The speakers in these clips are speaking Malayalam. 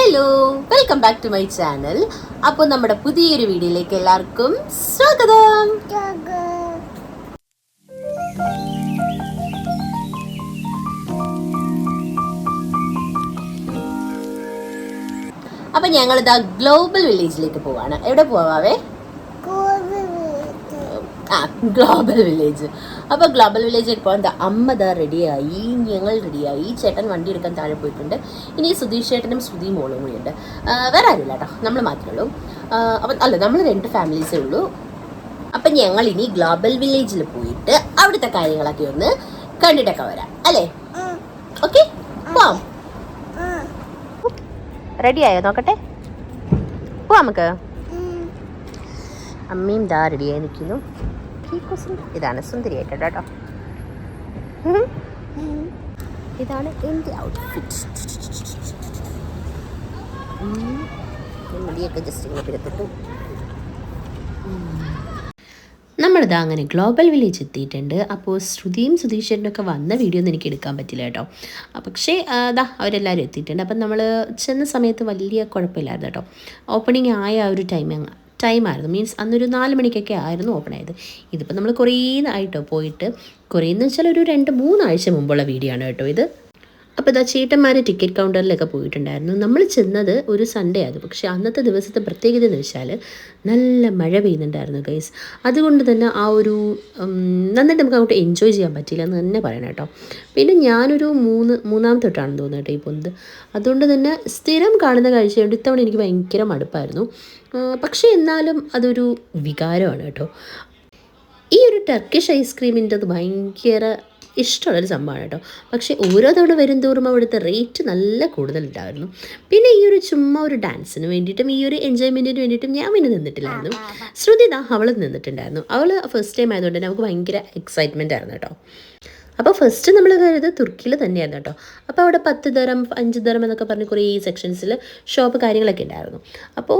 Hello, welcome back to my channel. അപ്പോൾ നമ്മുടെ പുതിയൊരു വീഡിയോയിലേക്ക് എല്ലാവർക്കും സ്വാഗതം. അപ്പം ഞങ്ങളിതാ ഗ്ലോബൽ വില്ലേജിലേക്ക് പോവാണ്. എവിടെ പോവാവേ? Global village. അപ്പോൾ ഗ്ലോബൽ വില്ലേജിൽ പോകാൻ അമ്മ ദാ റെഡിയായി, ഞങ്ങൾ റെഡിയായി. ചേട്ടൻ വണ്ടി എടുക്കാൻ താഴെ പോയിട്ടുണ്ട്. ഇനി സുധീഷ് ചേട്ടനും ശ്രുതി മോളും കൂടിയുണ്ട്. വേറെ ആരുമില്ല കേട്ടോ, നമ്മൾ മാത്രമേ ഉള്ളൂ. അപ്പം നമ്മൾ 2 ഫാമിലീസേ ഉള്ളൂ. അപ്പം ഞങ്ങൾ ഇനി ഗ്ലോബൽ വില്ലേജിൽ പോയിട്ട് അവിടുത്തെ കാര്യങ്ങളൊക്കെ ഒന്ന് കണ്ടിട്ടൊക്കെ വരാം അല്ലേ? ഓക്കെ, പോവാം. റെഡിയായോ നോക്കട്ടെ, പോവാം നമുക്ക്. അമ്മയും ദാ റെഡിയായി നിൽക്കുന്നു. ഇതാണ് സുന്ദരിയായിട്ടുണ്ട് കേട്ടോ. ഇതാണ് എൻ്റെ ഔട്ട്ഫിറ്റ്. മുടിയൊക്കെ ജസ്റ്റ് ഇങ്ങനെ പിടിത്തിട്ടു. നമ്മളിതാ അങ്ങനെ ഗ്ലോബൽ വില്ലേജ് എത്തിയിട്ടുണ്ട്. അപ്പോൾ ശ്രുതിയും സുധീഷേട്ടനൊക്കെ വന്ന വീഡിയോ ഒന്നും എനിക്ക് എടുക്കാൻ പറ്റില്ല കേട്ടോ. പക്ഷേ അവരെല്ലാവരും എത്തിയിട്ടുണ്ട്. അപ്പം നമ്മൾ ചെന്ന സമയത്ത് വലിയ കുഴപ്പമില്ലായിരുന്നു കേട്ടോ. ഓപ്പണിംഗ് ആയ ആ ഒരു ടൈമായിരുന്നു. മീൻസ് അന്നൊരു 4 മണിക്കൊക്കെ ആയിരുന്നു ഓപ്പൺ ആയത്. ഇതിപ്പോൾ നമ്മൾ കുറേ ആയിട്ടോ പോയിട്ട്, കുറേയെന്ന് വെച്ചാൽ ഒരു 2-3 ആഴ്ച മുമ്പുള്ള വീഡിയോ ആണ് കേട്ടോ ഇത്. അപ്പോൾ ഇതാ ചേട്ടന്മാർ ടിക്കറ്റ് കൗണ്ടറിലൊക്കെ പോയിട്ടുണ്ടായിരുന്നു. നമ്മൾ ചെന്നത് ഒരു സൺഡേ ആയിരുന്നു. പക്ഷേ അന്നത്തെ ദിവസത്തെ പ്രത്യേകത എന്ന് വെച്ചാൽ നല്ല മഴ പെയ്യുന്നുണ്ടായിരുന്നു ഗൈസ്. അതുകൊണ്ട് തന്നെ ആ ഒരു നന്നായിട്ട് നമുക്ക് അങ്ങോട്ട് എൻജോയ് ചെയ്യാൻ പറ്റില്ല എന്ന് തന്നെ പറയണം കേട്ടോ. പിന്നെ ഞാനൊരു മൂന്നാമത്തെ തൊട്ടാണെന്ന് തോന്നുന്നു കേട്ടോ ഈ പോകുന്നത്. അതുകൊണ്ട് തന്നെ സ്ഥിരം കാണുന്ന കാഴ്ചയുണ്ട്. ഇത്തവണ എനിക്ക് ഭയങ്കര മടുപ്പായിരുന്നു. പക്ഷേ എന്നാലും അതൊരു വികാരമാണ് കേട്ടോ. ഈ ഒരു ടർക്കിഷ് ഐസ്ക്രീമിൻ്റെ അത് ഭയങ്കര ഇഷ്ടമുള്ളൊരു സംഭവമാണ് കേട്ടോ. പക്ഷേ ഓരോ തവണ വരും തോറും അവിടുത്തെ റേറ്റ് നല്ല കൂടുതലുണ്ടായിരുന്നു. പിന്നെ ഈ ഒരു ചുമ്മാ ഒരു ഡാൻസിന് വേണ്ടിയിട്ടും ഈ ഒരു എൻജോയ്മെൻറ്റിന് വേണ്ടിയിട്ടും ഞാൻ പിന്നെ നിന്നിട്ടില്ലായിരുന്നു. ശ്രുതി അവൾ നിന്നിട്ടുണ്ടായിരുന്നു. അവൾ ഫസ്റ്റ് ടൈം ആയതുകൊണ്ട് തന്നെ നമുക്ക് ഭയങ്കര എക്സൈറ്റ്മെൻ്റ് ആയിരുന്നു കേട്ടോ. അപ്പോൾ ഫസ്റ്റ് നമ്മൾ കയറിയത് തുർക്കിയിൽ തന്നെയായിരുന്നു കേട്ടോ. അപ്പോൾ അവിടെ 10 ദിറം 5 ദിറം എന്നൊക്കെ പറഞ്ഞ് കുറേ സെക്ഷൻസിൽ ഷോപ്പ് കാര്യങ്ങളൊക്കെ ഉണ്ടായിരുന്നു. അപ്പോൾ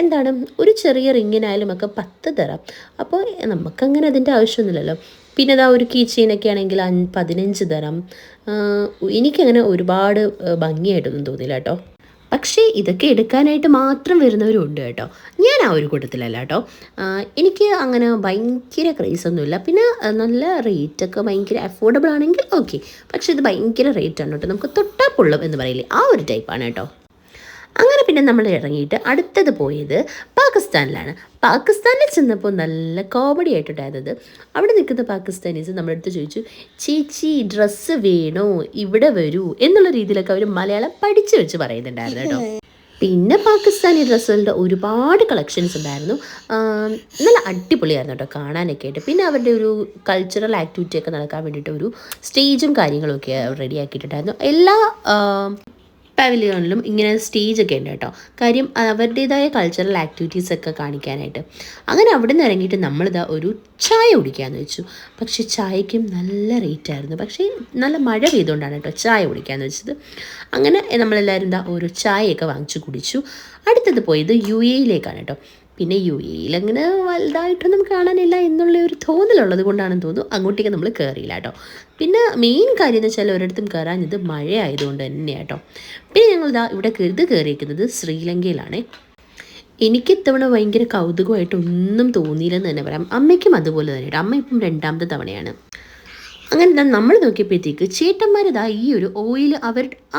എന്താണ് ഒരു ചെറിയ റിങ്ങിനായാലും ഒക്കെ 10 ദിറം. അപ്പോൾ നമുക്കങ്ങനെ അതിൻ്റെ ആവശ്യമൊന്നുമില്ലല്ലോ. പിന്നെ ഒരു കീ ചെയിനൊക്കെ ആണെങ്കിൽ 15 ദിറം. എനിക്കങ്ങനെ ഒരുപാട് ഭംഗിയായിട്ടൊന്നും തോന്നിയില്ല കേട്ടോ. പക്ഷേ ഇതൊക്കെ എടുക്കാനായിട്ട് മാത്രം വരുന്നവരും ഉണ്ട് കേട്ടോ. ഞാൻ ആ ഒരു കൂട്ടത്തിലല്ല കേട്ടോ. എനിക്ക് അങ്ങനെ ഭയങ്കര ക്രേസൊന്നുമില്ല. പിന്നെ നല്ല റേറ്റൊക്കെ ഭയങ്കര അഫോർഡബിൾ ആണെങ്കിൽ ഓക്കെ. പക്ഷേ ഇത് ഭയങ്കര റേറ്റാണ് കേട്ടോ. നമുക്ക് തൊട്ടാ പൊള്ളും എന്ന് പറയില്ലേ, ആ ഒരു ടൈപ്പാണ് കേട്ടോ. അങ്ങനെ പിന്നെ നമ്മൾ ഇറങ്ങിയിട്ട് അടുത്തത് പോയത് പാകിസ്ഥാനിലാണ്. പാകിസ്ഥാനിൽ ചെന്നപ്പോൾ നല്ല കോമഡി ആയിട്ടുണ്ടായിരുന്നത്, അവിടെ നിൽക്കുന്ന പാകിസ്ഥാനീസ് നമ്മുടെ അടുത്ത് ചോദിച്ചു, ചേച്ചി ഡ്രസ്സ് വേണോ, ഇവിടെ വരൂ എന്നുള്ള രീതിയിലൊക്കെ അവർ മലയാളം പഠിച്ചു വെച്ച് പറയുന്നുണ്ടായിരുന്നു കേട്ടോ. പിന്നെ പാകിസ്ഥാനി ഡ്രസ്സുകളുടെ ഒരുപാട് കളക്ഷൻസ് ഉണ്ടായിരുന്നു. നല്ല അടിപൊളിയായിരുന്നു കേട്ടോ കാണാനൊക്കെ ആയിട്ട്. പിന്നെ അവരുടെ ഒരു കൾച്ചറൽ ആക്ടിവിറ്റി ഒക്കെ നടക്കാൻ വേണ്ടിയിട്ട് ഒരു സ്റ്റേജും കാര്യങ്ങളൊക്കെ റെഡി ആക്കിയിട്ടുണ്ടായിരുന്നു. എല്ലാ പവലിയോണിലും ഇങ്ങനെ സ്റ്റേജൊക്കെ ഉണ്ട് കേട്ടോ. കാര്യം അവരുടേതായ കൾച്ചറൽ ആക്ടിവിറ്റീസൊക്കെ കാണിക്കാനായിട്ട്. അങ്ങനെ അവിടെ നിന്ന് ഇറങ്ങിയിട്ട് നമ്മളിതാ ഒരു ചായ കുടിക്കാമെന്ന് വെച്ചു. പക്ഷേ ചായയ്ക്കും നല്ല റേറ്റായിരുന്നു. പക്ഷേ നല്ല മഴ പെയ്തുകൊണ്ടാണ് കേട്ടോ ചായ കുടിക്കാമെന്ന് വെച്ചത്. അങ്ങനെ നമ്മളെല്ലാവരും ഒരു ചായയൊക്കെ വാങ്ങിച്ചു കുടിച്ചു. അടുത്തത് പോയത് UAE കേട്ടോ. പിന്നെ UAE അങ്ങനെ വലുതായിട്ടൊന്നും കാണാനില്ല എന്നുള്ള ഒരു തോന്നലുള്ളത് കൊണ്ടാണെന്ന് തോന്നുന്നു അങ്ങോട്ടേക്ക് നമ്മൾ കയറിയില്ല കേട്ടോ. പിന്നെ മെയിൻ കാര്യം എന്ന് വെച്ചാൽ ഒരിടത്തും കയറാൻ ഇത് മഴയായതുകൊണ്ട് തന്നെയാണ് കേട്ടോ. പിന്നെ ഞങ്ങൾ ഇവിടെ കയറിയിരിക്കുന്നത് ശ്രീലങ്കയിലാണേ. എനിക്ക് ഇത്തവണ ഭയങ്കര കൗതുകമായിട്ടൊന്നും തോന്നിയില്ലെന്ന് തന്നെ പറയാം. അമ്മയ്ക്കും അതുപോലെ തന്നെ കേട്ടോ. അമ്മ ഇപ്പം 2ാമത്തെ തവണയാണ്. അങ്ങനെ നമ്മൾ നോക്കിയപ്പോഴത്തേക്ക് ചേട്ടന്മാരിതാ ഈ ഒരു ഓയിൽ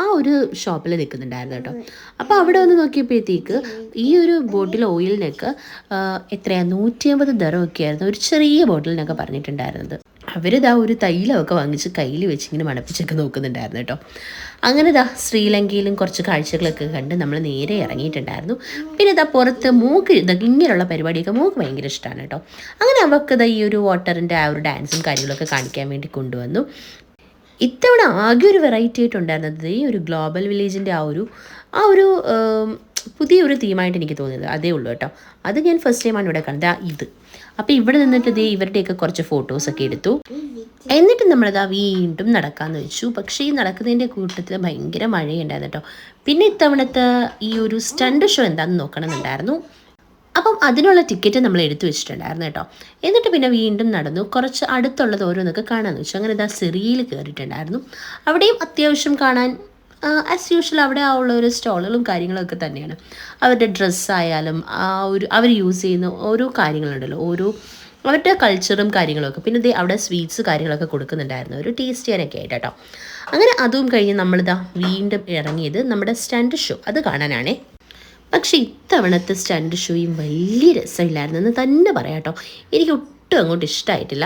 ആ ഒരു ഷോപ്പിൽ നിൽക്കുന്നുണ്ടായിരുന്നു കേട്ടോ. അപ്പോൾ അവിടെ വന്ന് നോക്കിയപ്പോഴത്തേക്ക് ഈ ഒരു ബോട്ടിൽ ഓയിലിനൊക്കെ എത്രയാണ് 150 ദിറമൊക്കെ ആയിരുന്നു ഒരു ചെറിയ ബോട്ടിലിനൊക്കെ പറഞ്ഞിട്ടുണ്ടായിരുന്നത്. അവരിതാ ഒരു തൈലമൊക്കെ വാങ്ങിച്ച് കയ്യിൽ വെച്ച് ഇങ്ങനെ മണപ്പിച്ചൊക്കെ നോക്കുന്നുണ്ടായിരുന്നു കേട്ടോ. അങ്ങനെ ശ്രീലങ്കയിലും കുറച്ച് കാഴ്ചകളൊക്കെ കണ്ട് നമ്മൾ നേരെ ഇറങ്ങിയിട്ടുണ്ടായിരുന്നു. പിന്നെ പുറത്ത് ഇങ്ങനെയുള്ള പരിപാടിയൊക്കെ മൂക്ക് ഭയങ്കര ഇഷ്ടമാണ് കേട്ടോ. അങ്ങനെ അവർക്ക് ഈ ഒരു വാട്ടറിൻ്റെ ആ ഒരു ഡാൻസും കാര്യങ്ങളൊക്കെ കാണിക്കാൻ വേണ്ടി കൊണ്ടുവന്നു. ഇത്തവണ ആകെ ഒരു വെറൈറ്റി ആയിട്ടുണ്ടായിരുന്നത് ഈ ഒരു ഗ്ലോബൽ വില്ലേജിൻ്റെ ആ ഒരു പുതിയൊരു തീമായിട്ട് എനിക്ക് തോന്നിയത് അതേ ഉള്ളൂ കേട്ടോ. അത് ഞാൻ ഫസ്റ്റ് ടൈമാണ് ഇവിടെ കണ്ടത് ഇത്. അപ്പോൾ ഇവിടെ നിന്നിട്ട് ഇവരുടെയൊക്കെ കുറച്ച് ഫോട്ടോസൊക്കെ എടുത്തു. എന്നിട്ട് നമ്മളത് വീണ്ടും നടക്കാമെന്ന് വെച്ചു. പക്ഷേ ഈ നടക്കുന്നതിൻ്റെ കൂട്ടത്തിൽ ഭയങ്കര മഴയുണ്ടായിരുന്നു കേട്ടോ. പിന്നെ ഇത്തവണത്തെ ഈ ഒരു സ്റ്റണ്ട് ഷോ എന്താണെന്ന് നോക്കണമെന്നുണ്ടായിരുന്നു. അപ്പം അതിനുള്ള ടിക്കറ്റ് നമ്മൾ എടുത്തു വെച്ചിട്ടുണ്ടായിരുന്നു കേട്ടോ. എന്നിട്ട് പിന്നെ വീണ്ടും നടന്നു കുറച്ച് അടുത്തുള്ളത് ഓരോന്നൊക്കെ കാണാമെന്ന് വെച്ചു. അങ്ങനെ സിറിയയിൽ കയറിയിട്ടുണ്ടായിരുന്നു. അവിടെയും അത്യാവശ്യം കാണാൻ ആസ് യൂഷ്വൽ അവിടെ ആ ഉള്ള ഒരു സ്റ്റോളുകളും കാര്യങ്ങളൊക്കെ തന്നെയാണ്. അവരുടെ ഡ്രസ്സായാലും ആ ഒരു അവർ യൂസ് ചെയ്യുന്ന ഓരോ കാര്യങ്ങളുണ്ടല്ലോ, ഓരോ അവരുടെ കൾച്ചറും കാര്യങ്ങളൊക്കെ. പിന്നെ ദേ അവിടെ സ്വീറ്റ്സ് കാര്യങ്ങളൊക്കെ കൊടുക്കുന്നുണ്ടായിരുന്നു, ഒരു ടേസ്റ്റ് ചെയ്യാനൊക്കെ ആയിട്ട് കേട്ടോ. അങ്ങനെ അതും കഴിഞ്ഞ് നമ്മളിതാ വീണ്ടും ഇറങ്ങിയത് നമ്മുടെ സ്റ്റണ്ട് ഷോ അത് കാണാനാണേ. പക്ഷേ ഇത്തവണത്തെ സ്റ്റണ്ട് ഷോയും വലിയ രസമില്ലായിരുന്നു എന്ന് തന്നെ പറയാം കേട്ടോ. എനിക്ക് ഒട്ടും അങ്ങോട്ട് ഇഷ്ടമായിട്ടില്ല.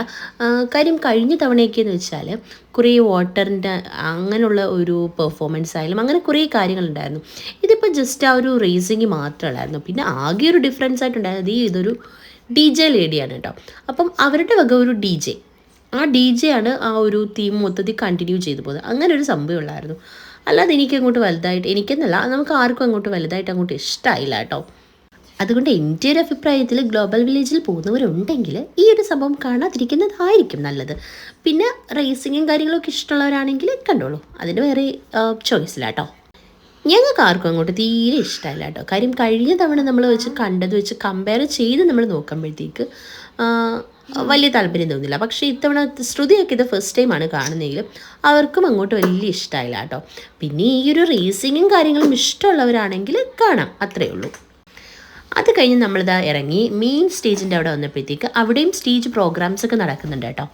കാര്യം കഴിഞ്ഞ തവണയൊക്കെയെന്ന് വെച്ചാൽ കുറേ വാട്ടറിൻ്റെ അങ്ങനെയുള്ള ഒരു പെർഫോമൻസ് ആയാലും അങ്ങനെ കുറേ കാര്യങ്ങളുണ്ടായിരുന്നു. ഇതിപ്പോൾ ജസ്റ്റ് ആ ഒരു റേസിങ് മാത്രമല്ലായിരുന്നു. പിന്നെ ആകെ ഒരു ഡിഫറൻസ് ആയിട്ടുണ്ടായത് ഇതൊരു ഡി ജെ ലേഡിയാണ് കേട്ടോ. അപ്പം അവരുടെ വക ഒരു ഡി ജെ, ആ ഡി ജെ ആണ് ആ ഒരു തീം മൊത്തത്തിൽ കണ്ടിന്യൂ ചെയ്തു പോകുന്നത്. അങ്ങനെ ഒരു സംഭവം ഉള്ളായിരുന്നു. അല്ലാതെ എനിക്കങ്ങോട്ട് വലുതായിട്ട്, എനിക്കെന്നല്ല നമുക്ക് ആർക്കും അങ്ങോട്ട് വലുതായിട്ട് അങ്ങോട്ട് ഇഷ്ടമായില്ല കേട്ടോ. അതുകൊണ്ട് എൻ്റെ ഒരു അഭിപ്രായത്തിൽ ഗ്ലോബൽ വില്ലേജിൽ പോകുന്നവരുണ്ടെങ്കിൽ ഈ ഒരു സംഭവം കാണാതിരിക്കുന്നതായിരിക്കും നല്ലത്. പിന്നെ റേസിങ്ങും കാര്യങ്ങളൊക്കെ ഇഷ്ടമുള്ളവരാണെങ്കിൽ കണ്ടോളൂ, അതിന് വേറെ ചോയ്സില്ല കേട്ടോ. ഞങ്ങൾക്ക് ആർക്കും അങ്ങോട്ട് തീരെ ഇഷ്ടമല്ല കേട്ടോ. കാര്യം കഴിഞ്ഞ തവണ നമ്മൾ കണ്ടത് വെച്ച് കമ്പയർ ചെയ്ത് നമ്മൾ നോക്കുമ്പോഴത്തേക്ക് വലിയ താല്പര്യം തോന്നില്ല. പക്ഷേ ഇത്തവണ ശ്രുതിയൊക്കെ ഇത് ഫസ്റ്റ് ടൈമാണ് കാണുന്നതെങ്കിലും അവർക്കും അങ്ങോട്ട് വലിയ ഇഷ്ടമായില്ല കേട്ടോ. പിന്നെ ഈ ഒരു റേസിങ്ങും കാര്യങ്ങളും ഇഷ്ടമുള്ളവരാണെങ്കിൽ കാണാം, അത്രയേ ഉള്ളൂ. അത് കഴിഞ്ഞ് നമ്മളിതാ ഇറങ്ങി മെയിൻ സ്റ്റേജിൻ്റെ അവിടെ വന്നപ്പോഴത്തേക്ക് അവിടെയും സ്റ്റേജ് പ്രോഗ്രാംസ് ഒക്കെ നടക്കുന്നുണ്ട് കേട്ടോ.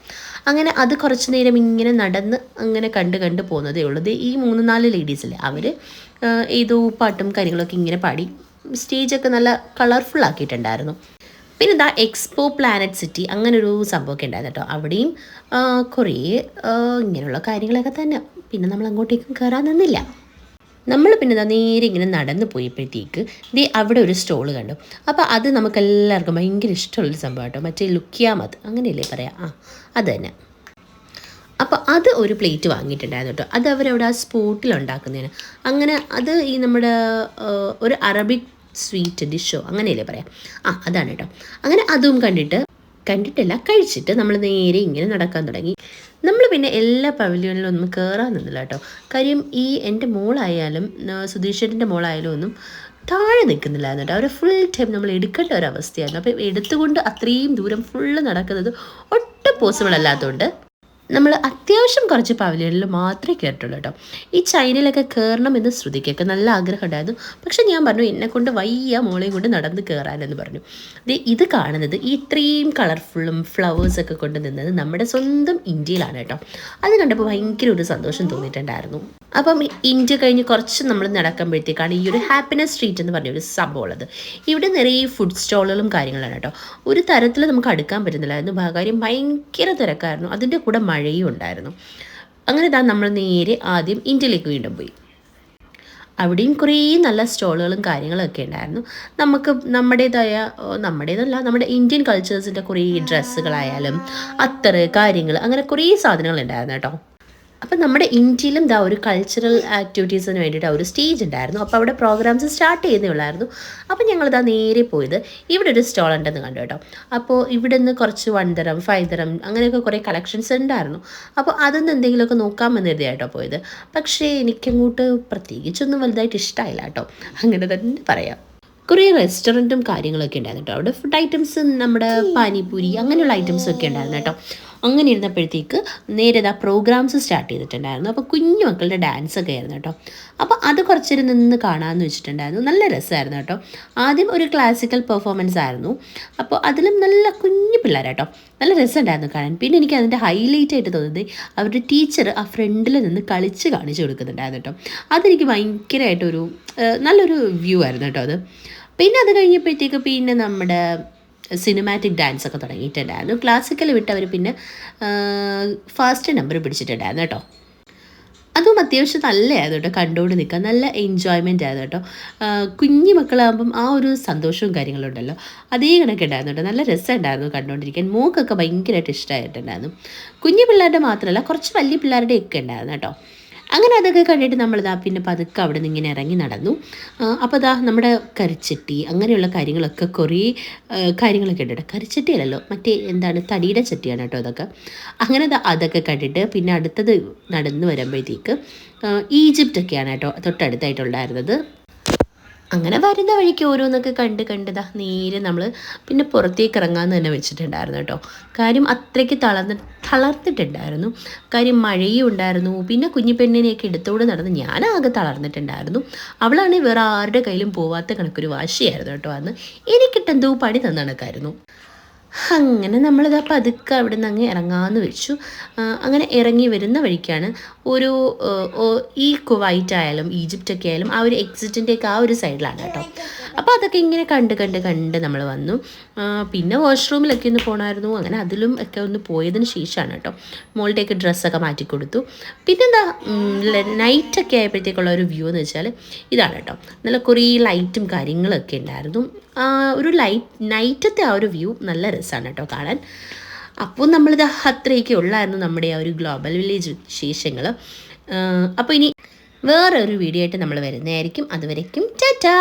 അങ്ങനെ അത് കുറച്ച് നേരം ഇങ്ങനെ നടന്ന് അങ്ങനെ കണ്ട് പോകുന്നതേ ഉള്ളത്. ഈ 3-4 ലേഡീസില്ലേ, അവർ ഏതോ പാട്ടും കാര്യങ്ങളൊക്കെ ഇങ്ങനെ പാടി സ്റ്റേജൊക്കെ നല്ല കളർഫുൾ ആക്കിയിട്ടുണ്ടായിരുന്നു. പിന്നെ ഇതാ എക്സ്പോ പ്ലാനറ്റ് സിറ്റി അങ്ങനൊരു സംഭവമൊക്കെ ഉണ്ടായിരുന്നു കേട്ടോ. അവിടെയും കുറേ ഇങ്ങനെയുള്ള കാര്യങ്ങളൊക്കെ തന്നെ. പിന്നെ നമ്മൾ അങ്ങോട്ടേക്കും കയറാൻ നിന്നില്ല. നമ്മൾ പിന്നെ നേരെ ഇങ്ങനെ നടന്നു പോയപ്പോഴത്തേക്ക് അവിടെ ഒരു സ്റ്റോൾ കണ്ടു. അപ്പോൾ അത് നമുക്കെല്ലാവർക്കും ഭയങ്കര ഇഷ്ടമുള്ളൊരു സംഭവം കേട്ടോ. മറ്റേ ലുക്കിയാമത് അങ്ങനെയല്ലേ പറയാം, അത് തന്നെ. അപ്പോൾ അത് ഒരു പ്ലേറ്റ് വാങ്ങിയിട്ടുണ്ടായിരുന്നു കേട്ടോ. അത് അവരവിടെ ആ സ്പോട്ടിൽ ഉണ്ടാക്കുന്നതാണ്. അങ്ങനെ അത് ഈ നമ്മുടെ ഒരു അറബിക് സ്വീറ്റ് ഡിഷോ അങ്ങനെയല്ലേ പറയാം, അതാണ് കേട്ടോ. അങ്ങനെ അതും കണ്ടിട്ടില്ല, കഴിച്ചിട്ട് നമ്മൾ നേരെ ഇങ്ങനെ നടക്കാൻ തുടങ്ങി. നമ്മൾ പിന്നെ എല്ലാ പവലിയനിലും ഒന്നും കയറാൻ നിന്നില്ല കേട്ടോ. കാര്യം ഈ എൻ്റെ മോളായാലും സുധീഷേട്ടൻ്റെ മോളായാലും ഒന്നും താഴെ നിൽക്കുന്നില്ലായിരുന്നു കേട്ടോ. അവർ ഫുൾ ടൈം നമ്മൾ എടുക്കേണ്ട ഒരവസ്ഥയായിരുന്നു. അപ്പോൾ എടുത്തുകൊണ്ട് അത്രയും ദൂരം ഫുള്ള് നടക്കുന്നത് ഒട്ടും പോസിബിൾ അല്ലാത്തതുകൊണ്ട് നമ്മൾ അത്യാവശ്യം കുറച്ച് പവലിയനിൽ മാത്രമേ കയറിയിട്ടുള്ളൂ കേട്ടോ. ഈ ചൈനയിലൊക്കെ കയറണമെന്ന് ശ്രുതിക്കൊക്കെ നല്ല ആഗ്രഹം ഉണ്ടായിരുന്നു. പക്ഷെ ഞാൻ പറഞ്ഞു എന്നെക്കൊണ്ട് വയ്യ മോളെയും കൊണ്ട് നടന്ന് കയറാനെന്ന് പറഞ്ഞു. ഇത് കാണുന്നത് ഈ ഇത്രയും കളർഫുള്ളും ഫ്ലവേഴ്സൊക്കെ കൊണ്ട് നിന്നത് നമ്മുടെ സ്വന്തം ഇന്ത്യയിലാണ് കേട്ടോ. അത് കണ്ടപ്പോൾ ഭയങ്കര ഒരു സന്തോഷം തോന്നിയിട്ടുണ്ടായിരുന്നു. അപ്പം ഇന്ത്യ കഴിഞ്ഞ് കുറച്ച് നമ്മൾ നടക്കുമ്പോഴത്തേക്കാണ് ഈ ഒരു ഹാപ്പിനെസ് സ്ട്രീറ്റ് എന്ന് പറഞ്ഞൊരു സംഭവം ഉള്ളത്. ഇവിടെ നിറയെ ഫുഡ് സ്റ്റോളുകളും കാര്യങ്ങളാണ് കേട്ടോ. ഒരു തരത്തിൽ നമുക്ക് അടുക്കാൻ പറ്റുന്നില്ലായിരുന്നു. കാര്യം ഭയങ്കര തിരക്കായിരുന്നു, അതിൻ്റെ കൂടെ മഴയും ഉണ്ടായിരുന്നു. അങ്ങനെ നമ്മൾ നേരെ ആദ്യം ഇന്ത്യയിലേക്ക് വീണ്ടും പോയി. അവിടെയും കുറേ നല്ല സ്റ്റോളുകളും കാര്യങ്ങളൊക്കെ ഉണ്ടായിരുന്നു. നമുക്ക് നമ്മുടേതല്ല നമ്മുടെ ഇന്ത്യൻ കൾച്ചേഴ്സിൻ്റെ കുറേ ഡ്രസ്സുകളായാലും അത്തറ് കാര്യങ്ങൾ അങ്ങനെ കുറേ സാധനങ്ങൾ ഉണ്ടായിരുന്നു കേട്ടോ. അപ്പം നമ്മുടെ ഇന്ത്യയിലും ഒരു കൾച്ചറൽ ആക്ടിവിറ്റീസിന് വേണ്ടിയിട്ട് ഒരു സ്റ്റേജ് ഉണ്ടായിരുന്നു. അപ്പോൾ അവിടെ പ്രോഗ്രാംസ് സ്റ്റാർട്ട് ചെയ്യുന്നേ ഉള്ളായിരുന്നു. അപ്പോൾ ഞങ്ങളിതാ നേരെ പോയത് ഇവിടെ ഒരു സ്റ്റോൾ ഉണ്ടെന്ന് കണ്ടു കേട്ടോ. അപ്പോൾ ഇവിടെ നിന്ന് കുറച്ച് 1 ദിറം 5 ദിറം അങ്ങനെയൊക്കെ കുറേ കളക്ഷൻസ് ഉണ്ടായിരുന്നു. അപ്പോൾ അതൊന്നും എന്തെങ്കിലുമൊക്കെ നോക്കാമെന്ന് കരുതിയായിട്ടോ പോയത്. പക്ഷേ എനിക്കങ്ങോട്ട് പ്രത്യേകിച്ചൊന്നും വലുതായിട്ട് ഇഷ്ടമായില്ല കേട്ടോ, അങ്ങനെ തന്നെ പറയാം. കുറേ റെസ്റ്റോറൻറ്റും കാര്യങ്ങളൊക്കെ ഉണ്ടായിരുന്നു കേട്ടോ. അവിടെ ഫുഡ് ഐറ്റംസ് നമ്മുടെ പാനിപൂരി അങ്ങനെയുള്ള ഐറ്റംസൊക്കെ ഉണ്ടായിരുന്നു കേട്ടോ. അങ്ങനെ ഇരുന്നപ്പോഴത്തേക്ക് നേരെ പ്രോഗ്രാംസ് സ്റ്റാർട്ട് ചെയ്തിട്ടുണ്ടായിരുന്നു. അപ്പോൾ കുഞ്ഞു മക്കളുടെ ഡാൻസൊക്കെ ആയിരുന്നു കേട്ടോ. അപ്പോൾ അത് കുറച്ചേരം നിന്ന് കാണാമെന്ന് വെച്ചിട്ടുണ്ടായിരുന്നു. നല്ല രസമായിരുന്നു കേട്ടോ. ആദ്യം ഒരു ക്ലാസിക്കൽ പെർഫോമൻസ് ആയിരുന്നു. അപ്പോൾ അതിലും നല്ല കുഞ്ഞു പിള്ളേരാട്ടോ, നല്ല രസമുണ്ടായിരുന്നു കാണാൻ. പിന്നെ എനിക്ക് അതിൻ്റെ ഹൈലൈറ്റ് ആയിട്ട് തോന്നുന്നത് അവരുടെ ടീച്ചർ ആ ഫ്രണ്ടിൽ നിന്ന് കളിച്ച് കാണിച്ചു കൊടുക്കുന്നുണ്ടായിരുന്നു കേട്ടോ. അതെനിക്ക് ഭയങ്കരമായിട്ടൊരു നല്ലൊരു വ്യൂ ആയിരുന്നു കേട്ടോ അത്. പിന്നെ അത് കഴിഞ്ഞപ്പോഴത്തേക്ക് പിന്നെ നമ്മുടെ സിനിമാറ്റിക് ഡാൻസ് ഒക്കെ തുടങ്ങിയിട്ടുണ്ടായിരുന്നു. ക്ലാസിക്കൽ വിട്ടവർ പിന്നെ ഫാസ്റ്റ് നമ്പർ പിടിച്ചിട്ടുണ്ടായിരുന്നു കേട്ടോ. അതും അത്യാവശ്യം നല്ലതായിരുന്നു കേട്ടോ, കണ്ടുകൊണ്ട് നിൽക്കാൻ നല്ല എൻജോയ്മെൻ്റ് ആയിരുന്നു കേട്ടോ. കുഞ്ഞു മക്കളാകുമ്പം ആ ഒരു സന്തോഷവും കാര്യങ്ങളും ഉണ്ടല്ലോ, അതേ കണക്ക് ഉണ്ടായിരുന്നു കേട്ടോ. നല്ല രസമുണ്ടായിരുന്നു കണ്ടുകൊണ്ടിരിക്കാൻ. മോക്കൊക്കെ ഭയങ്കരമായിട്ട് ഇഷ്ടമായിട്ടുണ്ടായിരുന്നു. കുഞ്ഞു പിള്ളേരുടെ മാത്രമല്ല കുറച്ച് വലിയ പിള്ളേരുടെയൊക്കെ ഉണ്ടായിരുന്നു കേട്ടോ. അങ്ങനെ അതൊക്കെ കണ്ടിട്ട് നമ്മളിതാ പിന്നെ പതുക്കെ അവിടെ നിന്ന് ഇങ്ങനെ ഇറങ്ങി നടന്നു. അപ്പോൾ നമ്മുടെ കരിച്ചട്ടി അങ്ങനെയുള്ള കാര്യങ്ങളൊക്കെ കുറേ കാര്യങ്ങളൊക്കെ ഉണ്ട് കേട്ടോ. കരിച്ചട്ടി അല്ലല്ലോ, മറ്റേ എന്താണ് തടിയുടെ ചട്ടിയാണ് കേട്ടോ അതൊക്കെ. അങ്ങനെ അതൊക്കെ കണ്ടിട്ട് പിന്നെ അടുത്തത് നടന്നു വരുമ്പോഴത്തേക്ക് ഈജിപ്റ്റൊക്കെയാണ് കേട്ടോ തൊട്ടടുത്തായിട്ടുണ്ടായിരുന്നത്. അങ്ങനെ വരുന്ന വഴിക്ക് ഓരോന്നൊക്കെ കണ്ട് കണ്ടതാ നേരെ നമ്മൾ പിന്നെ പുറത്തേക്ക് ഇറങ്ങാമെന്ന് തന്നെ വെച്ചിട്ടുണ്ടായിരുന്നു കേട്ടോ. കാര്യം അത്രയ്ക്ക് തളർത്തിട്ടുണ്ടായിരുന്നു. കാര്യം മഴയും ഉണ്ടായിരുന്നു. പിന്നെ കുഞ്ഞിപ്പെണ്ണിനെയൊക്കെ എടുത്തുകൊണ്ട് നടന്ന് ഞാനാകെ തളർന്നിട്ടുണ്ടായിരുന്നു. അവളാണെങ്കിൽ വേറെ ആരുടെ കയ്യിലും പോവാത്ത കണക്കൊരു വാശിയായിരുന്നു കേട്ടോ. അന്ന് എനിക്കിട്ടെന്തോ പണി തന്ന കണക്കായിരുന്നു. അങ്ങനെ നമ്മളിതാ പതുക്കെ അവിടെ നിന്ന് അങ്ങ് ഇറങ്ങാമെന്ന് വെച്ചു. അങ്ങനെ ഇറങ്ങി വരുന്ന വഴിക്കാണ് ഒരു ഈ കുവൈറ്റ് ആയാലും ഈജിപ്റ്റൊക്കെ ആയാലും ആ ഒരു എക്സിറ്റിൻ്റെയൊക്കെ ആ ഒരു സൈഡിലാണ് കേട്ടോ. അപ്പോൾ അതൊക്കെ ഇങ്ങനെ കണ്ട് കണ്ട് കണ്ട് നമ്മൾ വന്നു. പിന്നെ വാഷ്റൂമിലൊക്കെ ഒന്ന് പോകണമായിരുന്നു. അങ്ങനെ അതിലും ഒക്കെ ഒന്ന് പോയതിന് ശേഷമാണ് കേട്ടോ മോളുടെയൊക്കെ ഡ്രസ്സൊക്കെ മാറ്റി കൊടുത്തു. പിന്നെന്താ നൈറ്റൊക്കെ ആയപ്പോഴത്തേക്കുള്ള ഒരു വ്യൂ എന്ന് വെച്ചാൽ ഇതാണ് കേട്ടോ. നല്ല കുറേ ലൈറ്റും കാര്യങ്ങളൊക്കെ ഉണ്ടായിരുന്നു. ഒരു നൈറ്റത്തെ ആ ഒരു വ്യൂ നല്ല രസമാണ് കേട്ടോ കാണാൻ. അപ്പോൾ നമ്മളിത് അത്രയൊക്കെ ഉള്ളായിരുന്നു നമ്മുടെ ആ ഒരു ഗ്ലോബൽ വില്ലേജ് വിശേഷങ്ങൾ. അപ്പോൾ ഇനി വേറെ ഒരു വീഡിയോ ആയിട്ട് നമ്മൾ വരുന്നതായിരിക്കും. അതുവരയ്ക്കും ടാറ്റാ.